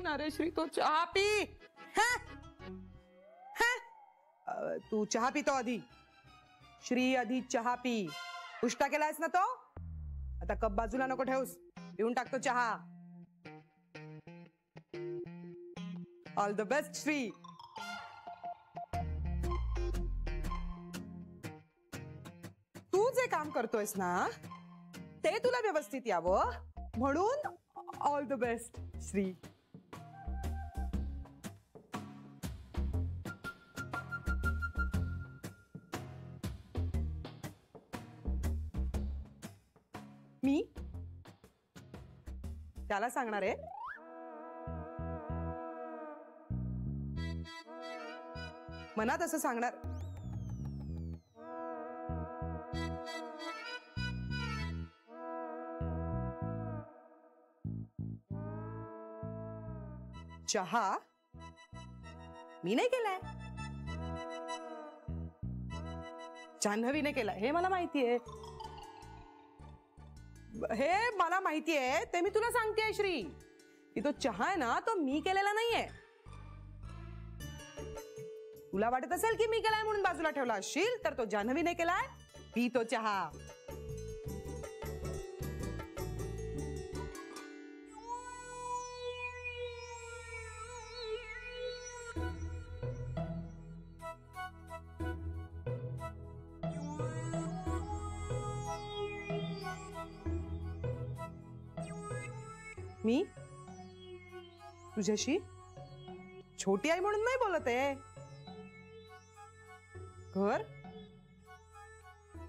ना रे श्री, तो चहा पी. तू चहा पितो आधी. श्री आधी चहा पी. उष्टा केलायस ना तो, आता कप बाजूला नको ठेवूस, पिऊन टाकतो चहा. All the best Shri. तू जे काम करतोयस ना ते तुला व्यवस्थित यावं म्हणून ऑल द बेस्ट श्री. मी त्याला सांगणार आहे मनात असं सांगणार. चहा मी नाही केलाय, जान्हवीने केलाय, हे मला माहितीये. हे मला माहितीये, ते मी तुला सांगतेय श्री, की तो चहा आहे ना तो मी केलेला नाहीये. तुला वाटत असेल की मी केलाय म्हणून बाजूला ठेवला असशील, तर तो जान्हवीने केलाय. पी तो चहा. मी तुझ्याशी छोटी आई म्हणून नाही बोलत आहे. घर,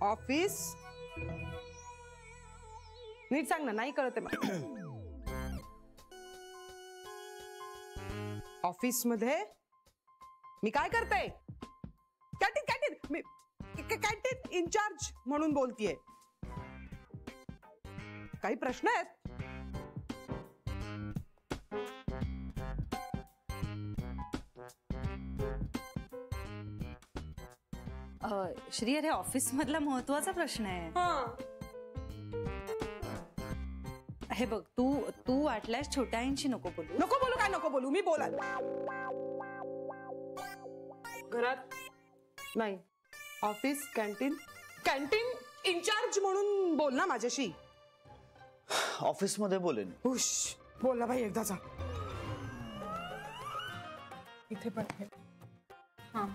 ऑफिस, नीट सांग ना, नाही कळत आहे. ऑफिस मध्ये मी काय करते? कॅन्टीन कॅन्टीन मी कॅन्टीन इन्चार्ज म्हणून बोलतीये. काही प्रश्न आहेत? श्री, अरे ऑफिस मधला महत्वाचा प्रश्न आहे. हे बघ, तू वाटल्यास छोट्या आईंशी नको बोलू. नको बोलू काय नको बोलू? मी बोला घरात नाही, ऑफिस, कॅन्टीन, कॅन्टीन इन्चार्ज म्हणून बोल ना माझ्याशी. ऑफिस मध्ये बोलेन. हुश, बोल ना भाई एकदाचा. इथे पण हा.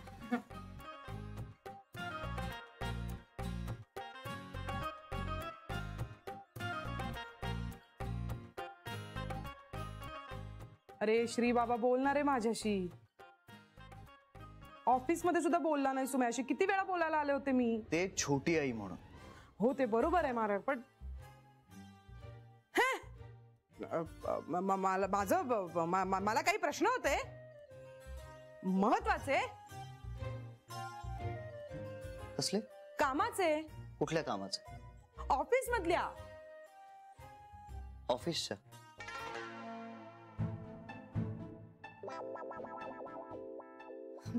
अरे श्री बाबा, बोलणार आहे माझ्याशी. ऑफिस मध्ये सुद्धा बोलला नाही सुम्याशी. किती वेळा बोलायला आले होते मी. ते छोटी आई म्हणून. हो ते बरोबर आहे मारा, पण मला काही प्रश्न होते महत्वाचे. कसले? कामाचे. कुठल्या कामाचे? ऑफिस मधल्या. ऑफिसच्या?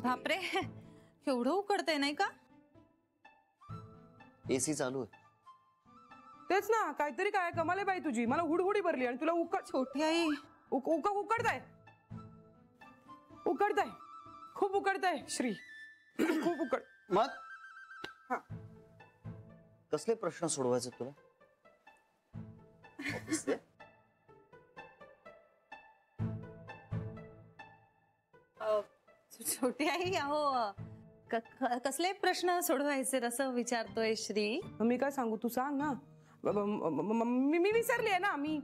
बापरे, एवढं उकडतंय नाही का? एसी चालू आहे. तेच ना, काहीतरी काय कमाल आहे बाई तुझी. मला हुडहुडी भरली आणि तुला छोटी आई उकडताय. खूप उकडताय श्री. खूप उकड. मग कसले प्रश्न सोडवायचे तुला? ऑफिसचे? छोटी आई, अहो कसले प्रश्न सोडवायचे असं विचारतोय श्री. मी काय सांगू, तू सांग ना. मी विसरली आहे ना. मी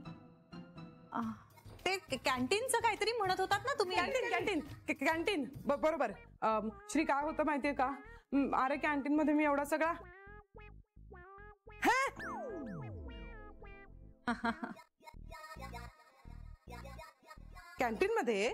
ते कॅन्टीनचं काहीतरी म्हणत होतात ना तुम्ही. कॅन्टीन बरोबर. श्री काय होतं माहितीये का, अरे कॅन्टीन मध्ये मी एवढा सगळा कॅन्टीन मध्ये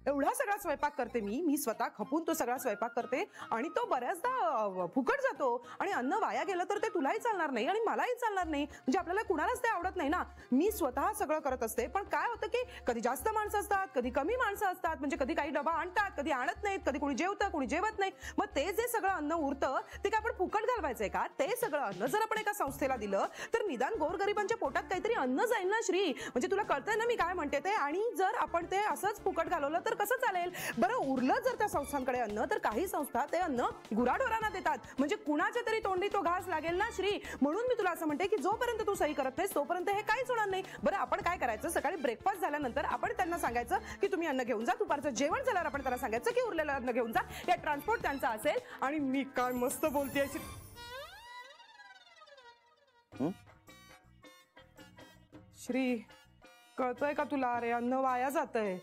एवढा सगळा स्वयंपाक करते मी स्वतः खपून तो सगळा स्वयंपाक करते आणि तो बऱ्याचदा फुकट जातो आणि अन्न वाया गेलं तर ते तुलाही चालणार नाही आणि मलाही चालणार नाही. म्हणजे आपल्याला कुणालाच ते आवडत नाही ना. मी स्वतः सगळं करत असते, पण काय होतं की कधी जास्त माणसं असतात, कधी कमी माणसं असतात. म्हणजे कधी काही डबा आणतात, कधी आणत नाहीत, कधी कोणी जेवतं, कोणी जेवत नाही. मग ते जे सगळं अन्न उरतं ते काय आपण फुकट घालवायचंय का? ते सगळं अन्न जर आपण एका संस्थेला दिलं तर निदान गोरगरिबांच्या पोटात काहीतरी अन्न जाईल ना श्री. म्हणजे तुला कळतंय ना मी काय म्हणते ते. आणि जर आपण ते असंच फुकट घालवलं तर कसं चालेल बरं? उरलं जर त्या संस्थांकडे अन्न तर काही संस्था ते अन्न गुराढोरांना देतात. म्हणजे कुणाच्या तरी तोंडी तो घास लागेल ना श्री. म्हणून मी तुला असं म्हणते की जोपर्यंत तू सही करत नाहीस तोपर्यंत हे काहीच होणार नाही. बरं आपण काय करायचं, सकाळी ब्रेकफास्ट झाल्यानंतर आपण त्यांना सांगायचं की तुम्ही अन्न घेऊन जा. दुपारचं जेवण झाल्यावर आपण त्यांना सांगायचं की उरलेलं अन्न घेऊन जा. या ट्रान्सपोर्ट त्यांचा असेल. आणि मी काय मस्त बोलते श्री. कळतंय का तुला? अरे अन्न वाया जातंय.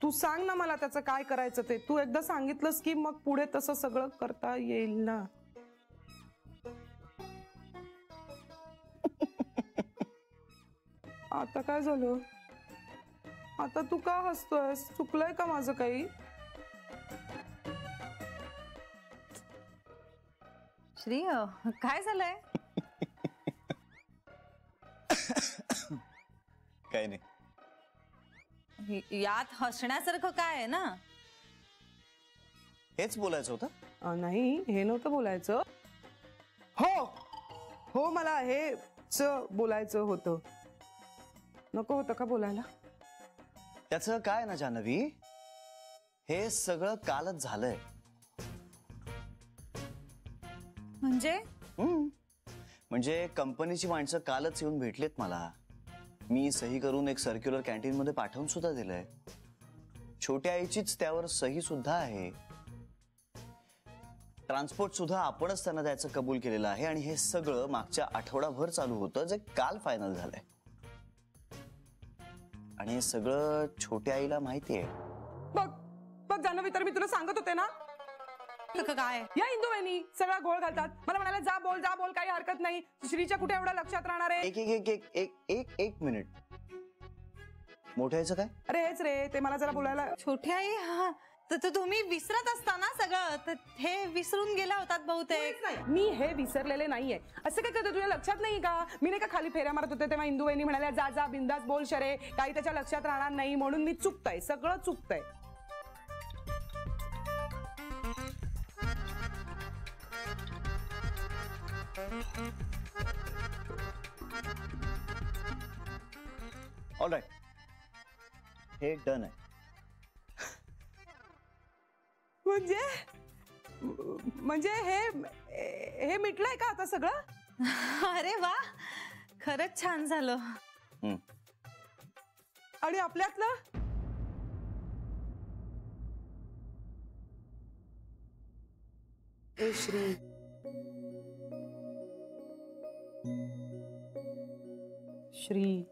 तू सांग ना मला त्याचं काय करायचं ते. तू एकदा सांगितलंस की मग पुढे तसं सगळं करता येईल ना. आता काय झालं? आता तू का हसतोयस? चुकलंय का माझं काही? श्री काय झालंय? काही नाही. यात हसण्यासारखं काय आहे ना? हेच बोलायचं होतं. नाही हे नव्हतं बोलायचं. हो हो मला हेच बोलायचं होतं. नको होतं का बोलायला? त्याचं काय ना जान्हवी, हे सगळं कालच झालंय. म्हणजे कंपनीची माणसं कालच येऊन भेटलेत मला. मी सही करून एक सर्क्युलर कॅन्टीन मध्ये पाठवून सुद्धा दिलंय. छोट्या आईचीच त्यावर सही सुद्धा आहे. ट्रान्सपोर्ट सुद्धा आपणच त्यांना द्यायचं कबूल केलेलं आहे. आणि हे सगळं मागच्या आठवडाभर चालू होतं, जे काल फायनल झालंय. आणि हे सगळं छोट्या आईला माहितीये. बघ बघ जान्हवी, तर मी तुला सांगत होते ना. काय या इंदू वहिनी सगळा घोळ घालतात. मला म्हणाले जा बोल काही हरकत नाही. श्रीच्या कुठे एवढा लक्षात राहणार आहे? एक एक एक एक एक एक मिनिट. मोठ्याचं काय? अरे हेच रे, ते मला जरा बोलायला. छोटी आई. हा तर तुम्ही विसरत असताना सगळं तर हे विसरून गेला होतात बहुतेक. मी हे विसरलेले नाहीये. असं काय करतो, तुझ्या लक्षात नाही का? मी नाही का खाली फेऱ्या मारत होते तेव्हा इंदू वहिनी म्हणाल्या जा जा बिंदास बोल शरे, काही त्याच्या लक्षात राहणार नाही. म्हणून मी चुकतंय, सगळं चुकतंय. ऑल राईट, हे डन आहे. म्हणजे हे मिटलंय का आता सगळं? अरे वा, खरंच छान झालं. आणि आपल्यातलं ए श्री, श्री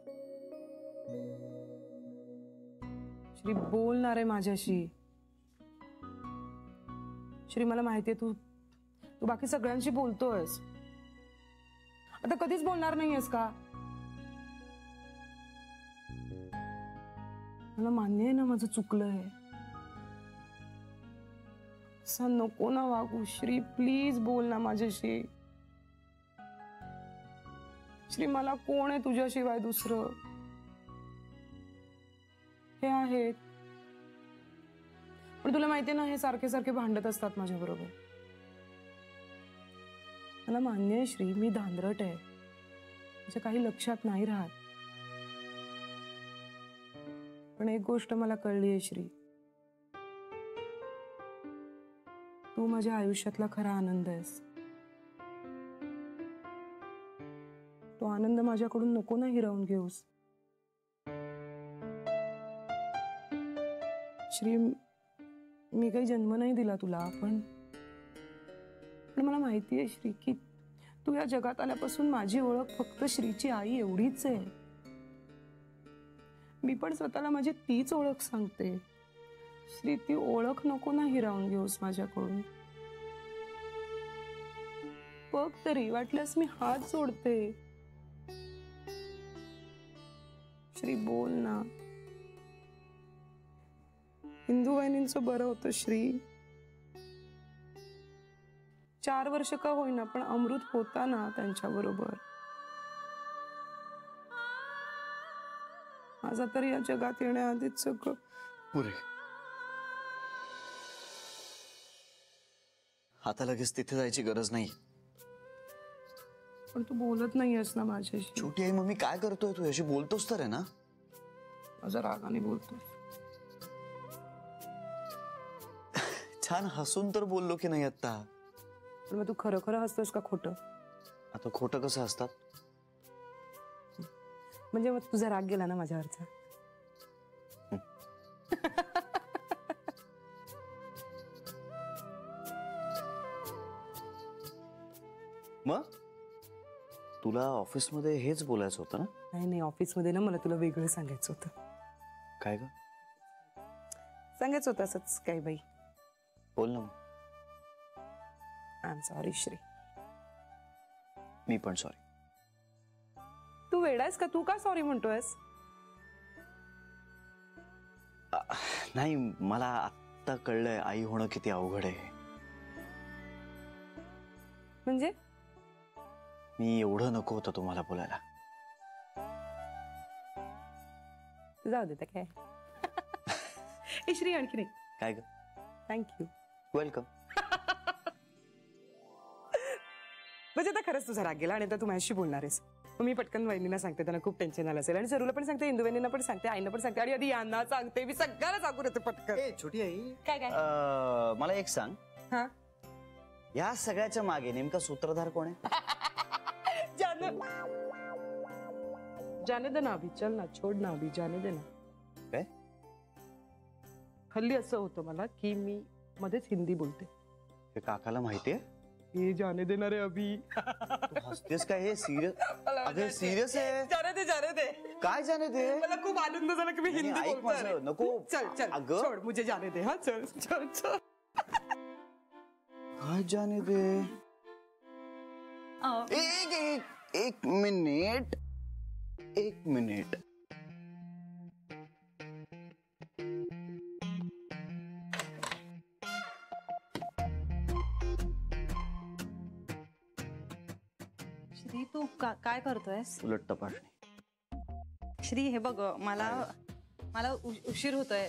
श्री बोलणार आहे माझ्याशी. श्री मला माहितीये तू बाकी सगळ्यांशी बोलतोयस. आता कधीच बोलणार नाहीयेस का? मला मान्य आहे ना माझं चुकलंय. असं नको ना वागू श्री. प्लीज बोल ना माझ्याशी. श्री मला कोण आहे तुझ्याशिवाय दुसरं? हे आहेत, पण तुला माहितीये ना हे सारखे सारखे भांडत असतात माझ्या बरोबर. मला मान्य आहे श्री, मी धांदरट आहे. माझ्या काही लक्षात नाही राहत. पण एक गोष्ट मला कळली आहे श्री, तू माझ्या आयुष्यातला खरा आनंद आहेस. तो आनंद माझ्याकडून नको ना हिरावून घेऊस. श्री मी काही जन्म नाही दिला तुला, पण मला माहिती आहे श्री की तू या जगात आल्यापासून माझी ओळख फक्त श्रीची आई एवढीच आहे. मी पण स्वतःला माझी तीच ओळख सांगते. श्री ती ओळख नको ना हिरावून घेऊस माझ्याकडून. बघ तरी वाटल्यास मी हात जोडते. श्री बोल ना. इंदू वहिनींचं बरं होतं श्री. 4 वर्ष का होईना पण अमृत होता ना त्यांच्या बरोबर. माझा तर या जगात येण्याआधीच सगळं. पुरे आता लगेच तिथे जायची गरज नाही. पण तू बोलत नाहीयेस ना माझ्याशी. छोटी आई, मग मी काय करतोय? तू याशी बोलतोस तर आहे ना? माझा रागाने बोलतो. छान हसून तर बोललो की नाही आता? पण मग तू खरं खरं हसतोस का खोटं? आता खोटं कसं असतात? म्हणजे मग तुझा राग गेला ना माझ्यावरचा. मग तुला ऑफिसमध्ये हेच बोलायचं होतं ना? नाही नाही, ऑफिसमध्ये ना मला तुला वेगळं सांगायचं होतं. काय ग? सांगायचं होतं असंच काही बाई. बोल ना मग. I am sorry Shri. मी पण सॉरी. तू वेडायस का? तू का सॉरी म्हणतोयस? नाही, मला आत्ता कळलंय आई होणं किती अवघड आहे. म्हणजे मी एवढं नको होतं तुम्हाला बोलायला. जाऊ दे काय. ए श्री, आणखी नाही. काय ग? थँक्यू. वेलकम. म्हणजे आता खरंच तुझा राग गेला आणि आता तू माझ्याशी बोलणार आहेस. मग मी पटकन वहिनीला सांगते, त्यांना खूप टेन्शन आलं असेल. आणि सरूला पण सांगते, इंदू वहिनींना पण सांगते, आईना पण सांगते, आणि आधी यांना सांगते. मी सगळ्याला सांगून येते पटकन. छोटी आई, काय काय? मला एक सांग, हा, या सगळ्याच्या मागे नेमका सूत्रधार कोण आहे? जाने दे ना अभी, चल ना, छोड ना अभी, जाने दे ना. काय? हल्ली असं होतं मला की मी मध्येच हिंदी बोलते. हे काकाला माहितीये? हे जाने दे ना रे अभी. तू हसतेस काय? हे सिरियस? अगं सिरियस आहे. जाने दे, जाने दे. काय जाने दे? मला खूप आनंद झाला की मी नाही, हिंदी ऐक बोलतोय. माझं, नको. चल चल, अगं. छोड, मुझे जाने दे. हा, चल चल चल. काय जाने दे? एक मिनिट, एक मिनिट. श्री, तू काय करतोयस? उलट तपासणी. श्री, हे बघ, मला उशीर होतोय.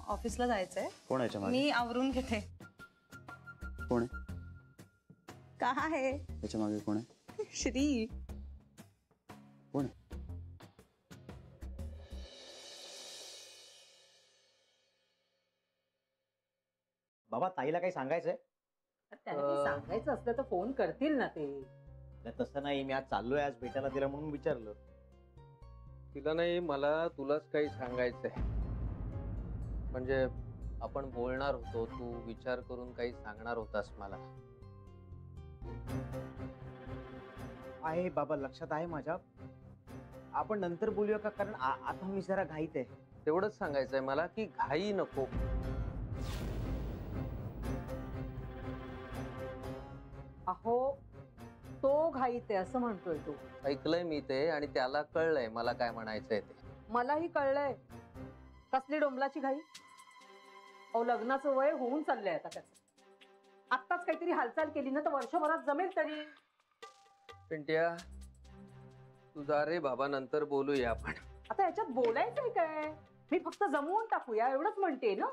ऑफिसला जायचंय. कोण आहे याच्या मागे? मी आवरून घेते. कोण आहे काय याच्या मागे? कोण आहे? श्री? कोण आहे? बाबा, ताईला काही सांगायचंय? त्यांना ते सांगायचं असलं तर फोन करतील ना ते. नाही, तसं नाही. मी आज चाललोय, आज भेटायला तिला म्हणून विचारलं. तिला नाही, मला तुलाच काही सांगायचंय. म्हणजे आपण बोलणार होतो, तू विचार करून काही सांगणार होतास मला. आहे बाबा, लक्षात आहे माझ्या. आपण नंतर बोलूया का? कारण आता मी जरा घाईत आहे. तेवढंच सांगायचंय मला की घाई नको. अहो, तो घाईत आहे असं म्हणतोय तू. ऐकलंय मी ते, आणि त्याला कळलंय मला काय म्हणायचंय ते. मलाही कळलंय. कसली डोंबलाची घाई? अहो, लग्नाचं वय होऊन चाललंय आता त्याचं. आत्ताच काहीतरी हालचाल केली ना तर वर्षभरात जमेल तरी. पिंट्या, तुझा रे बाबा, नंतर बोलूया आपण. आता याच्यात बोलायचंय काय? मी फक्त जमवून टाकूया एवढंच म्हणते ना.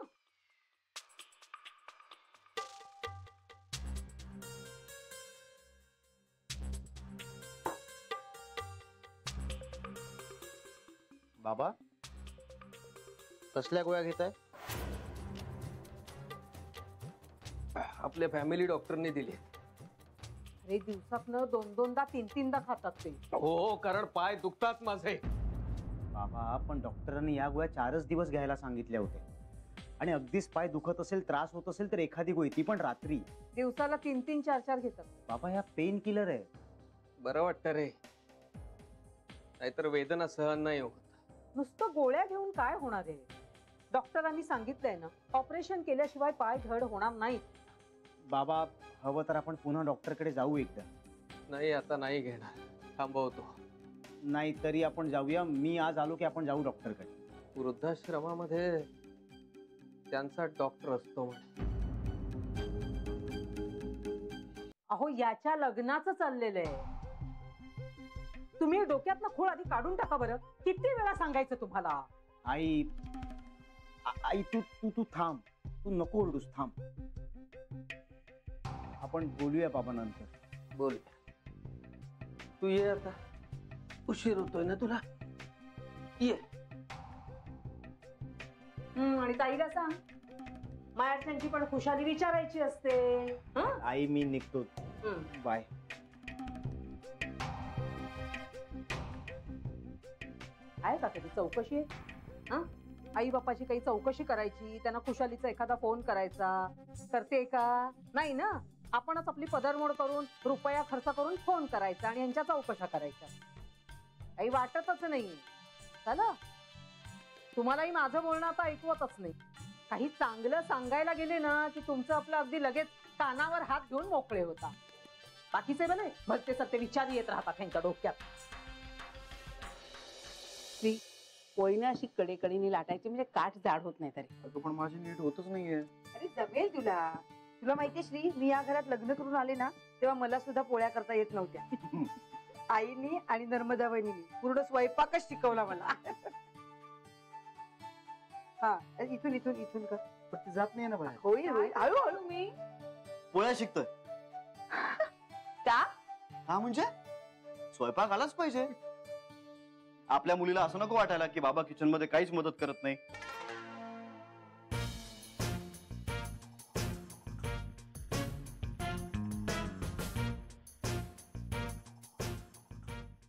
बाबा, कसल्या गोळ्या घेताय? आपल्या फॅमिली डॉक्टरने दिली. अरे, दिवसातनं 2-2दा 3-3दा खातात ते. हो, कारण पाय दुखतात माझे. बाबा, पण डॉक्टरांनी या गोळ्या 4च दिवस घ्यायला सांगितल्या होत्या. आणि अगदीच पाय दुखत असेल, त्रास होत असेल तर एखादी गोळी, ती पण रात्री. दिवसाला 3-3, 4-4 घेतात. बाबा, ह्या पेन किलर आहे. बरं वाटतं रे, नाहीतर वेदना सहन नाही होत. नुसतं गोळ्या घेऊन काय होणार आहे? डॉक्टरांनी सांगितलंय ना, ऑपरेशन केल्याशिवाय पाय धड होणार नाही. बाबा, हवं तर आपण पुन्हा डॉक्टरकडे जाऊ एकदा. नाही, आता नाही घेणार, थांबवतो. नाही तरी आपण जाऊया. मी आज आलो की आपण जाऊ डॉक्टरकडे. वृद्धाश्रमामध्ये त्यांचा डॉक्टर असतो म्हणे. अहो याच्या लग्नाचं चाललेलं आहे. तुम्ही डोक्यातनं खूळ आधी काढून टाका बरं. किती वेळा सांगायचं तुम्हाला. आई आई तू तू तू थांब, तू नको ओरडूस, थांब. आपण बोलूया बाबा नंतर. बोल, तू ये आता, उशीर होतोय ना तुला. ये. आणि ताईला सांग, मायार्थ्यांची पण खुशाली विचारायची असते. हं? आई मी निघतो, बाय. आहे का कधी चौकशी आहे? आई बापाची काही चौकशी करायची, त्यांना खुशालीचा एखादा फोन करायचा, करते का? नाही ना. आपणच आपली पदरमोड करून रुपया खर्च करून फोन करायचा आणि यांच्या चौकशा करायच्या. काही वाटतच नाही. चला, तुम्हालाही माझं बोलणं आता ऐकवतच नाही. काही चांगलं सांगायला गेले ना की तुमचं आपलं अगदी लगेच कानावर हात घेऊन मोकळे होता. बाकीचे बने भलते सत्य विचार येत राहतात त्यांच्या डोक्यात. पोळीने अशी कडेकडीने लाटायची म्हणजे काठ जाड होत नाही तरी. अगं पण माझी नीट होतच नाहीये. अरे जमेल तुला. तुला माहितीये श्री, मी या घरात लग्न करून आले ना तेव्हा मला सुद्धा पोळ्या करता येत नव्हत्या. आईनी आणि नर्मदा वहिनीनी पूर्ण स्वयंपाकच शिकवला मला. हा, इथून इथून इथून कर. पण ती जात नाही ना बाहेर. होईल होईल, हळूहळू. मी पोळ्या शिकतोय का? हा म्हणजे स्वयंपाक आलाच पाहिजे. आपल्या मुलीला असं नको वाटायला की बाबा किचन मध्ये काहीच मदत करत नाही.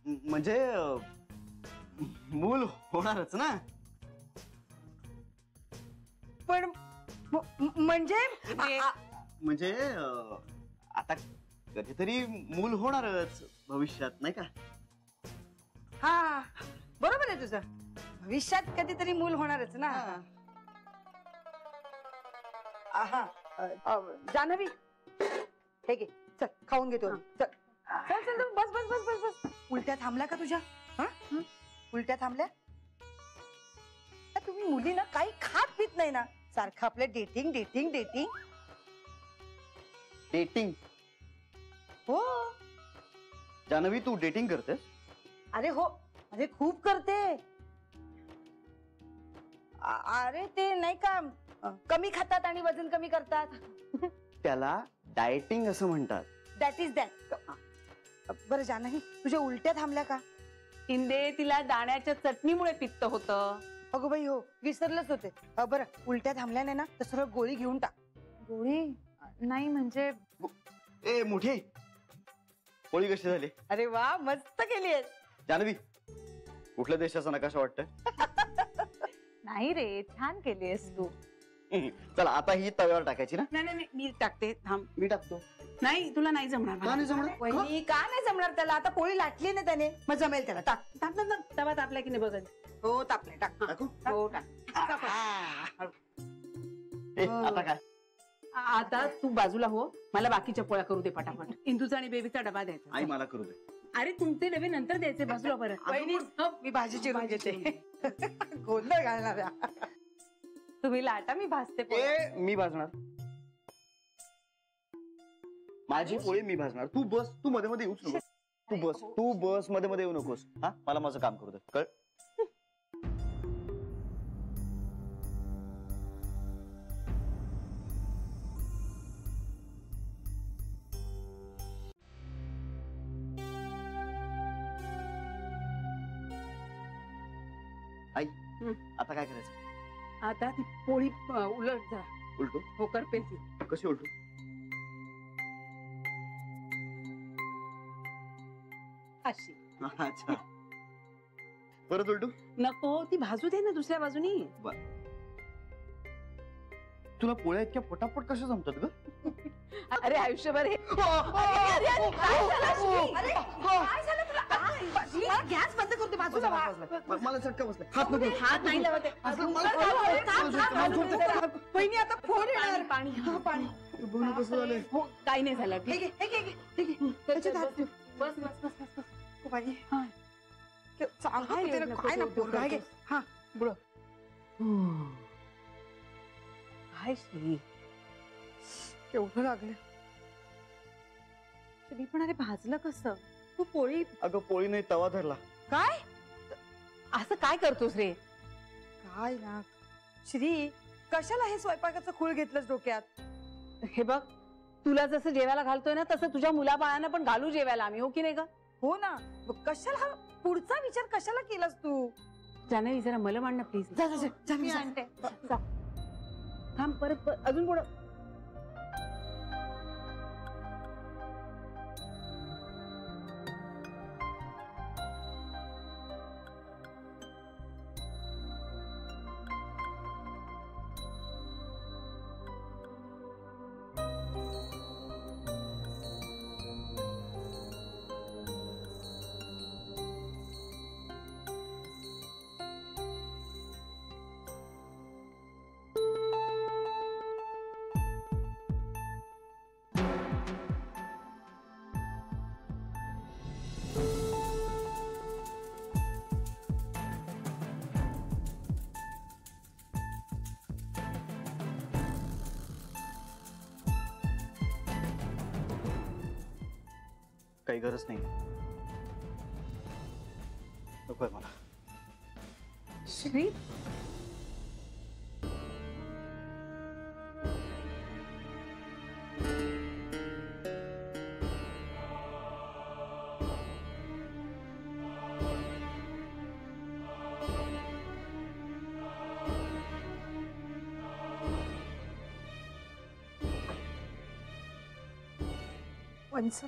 म्हणजे मूल होणारच ना. पण म्हणजे म्हणजे आता कधीतरी मूल होणारच भविष्यात, नाही का? हा, बरोबर आहे तुझं. भविष्यात कधीतरी मूल होणारच ना. जान्हवी, हे घे, चल खाऊन घेतो. चल चल चल, बस बस बस बस बस. उलट्या थांबल्या का तुझ्या? उलट्या थांबल्या? तुम्ही मुली ना काही खात पित नाही ना, सारखं आपलं डेटिंग डेटिंग डेटिंग डेटिंग? हो. जान्हवी, तू डेटिंग करतेस? अरे हो, अरे खूप करते. अरे ते नाही का, कमी खातात आणि वजन कमी करतात. त्याला डाएटिंग असं म्हणतात. That is that. बरं जान्हवी, तुझ्या उलट्या थांबल्या का? इंदे, तिला दाण्याच्या चटणीमुळे पित्त होतं. अगो बाई हो, विसरलंच होते. बरं, उलट्या थांबल्या नाही ना तर सरळ गोळी घेऊन टाक. गोळी नाही म्हणजे ए मोठी, पोळी कशी झाली? अरे वा, मस्त केलीयस. जान्हवी, कुठल्या देशाचा नकाशा वाटतंय? नाही रे, छान केलीस तू. चला आता ही तव्यावर टाकायची ना. नाही नाही, मी टाकते, थांब. मी टाकतो. नाही, तुला नाही जमणार. का नाही जमणार? वहिनी, का नाही जमणार त्याला? आता पोळी लाटली ना त्याने, मग जमेल त्याला. टाक टाक टाक टाक. तवा तापला की नाही बघत. हो, तापले. टाक. टाकू? हो, टाक. ए, आता काय? आता तू बाजूला हो, मला बाकीच्या पोळ्या करू दे पटापट. इंदूचा आणि बेबीचा डबा द्यायचा. आई मला करू दे. अरे तुमचे डबे नंतर द्यायचे, बाजूला बरं. वहिनी, हो. मी भाजी चिरून घेते. गोंधळ घालणाऱ्या. तुम्ही लाटा, मी भाजते पोळ्या. ए, मी भाजणार. माझी पोळी मी भाजणार. तू बस, तू मध्ये मध्ये येऊच नकोस. तू बस मध्ये मध्ये येऊ नकोस. हा, मला माझं काम करू दे, कळ? आई, आता काय करायचं? आता ती पोळी उलट जा. उलटू? हो, करपेल ती. कशी उलटू? अशी. अच्छा, परत उलटू? नको, ती भाजू दे ना दुसऱ्या बाजूनी. तुला पोळ्या इतक्या पटापट कशा जमतात ग? अरे आयुष्यभर हे गॅस बंद करते, बाजूला वा. मला चटका बसला. हात नको. हात नाही लावत आहे. वहिनी, आता फोन येणार. पाणी हा, पाणी. बघ कसं झालंय. हो, काही नाही झालं. हे घे, हे घे, हे घे. त्याच्यात हात ठेव. बस बस बस बस बस. O by. हा. चांगलं काय होतं ना, नको काय ना ते पोरगं. हे घे. हा, बुड. काय श्री एवढं लागलं. श्री पण अरे भाजलं कसं? तू पोळी अगं पोळी नाही, तवा धरला. काय असं काय करतोस रे? काय ना श्री, कशाला हे स्वयंपाकाचं खूळ घेतलंस डोक्यात? हे बघ, तुला जसं जेवायला घालतोय ना तसं तुझ्या मुलाबाळांना पण घालू जेवायला आम्ही, हो की नाही ग? हो ना, मग कशाला हा पुढचा विचार कशाला केलास तू? जान्हवी जरा मला मांड ना प्लीज. जा, जा, जा, जा, मी जा. आणते. थांब परत अजून पुढं. काही गरज नाही, नकोय मला. श्री वंस,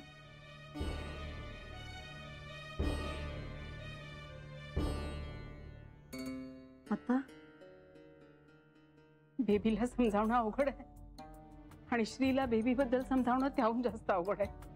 आता बेबीला समजावणं अवघड आहे आणि श्रीला बेबी बद्दल समजावणं त्याहून जास्त अवघड आहे.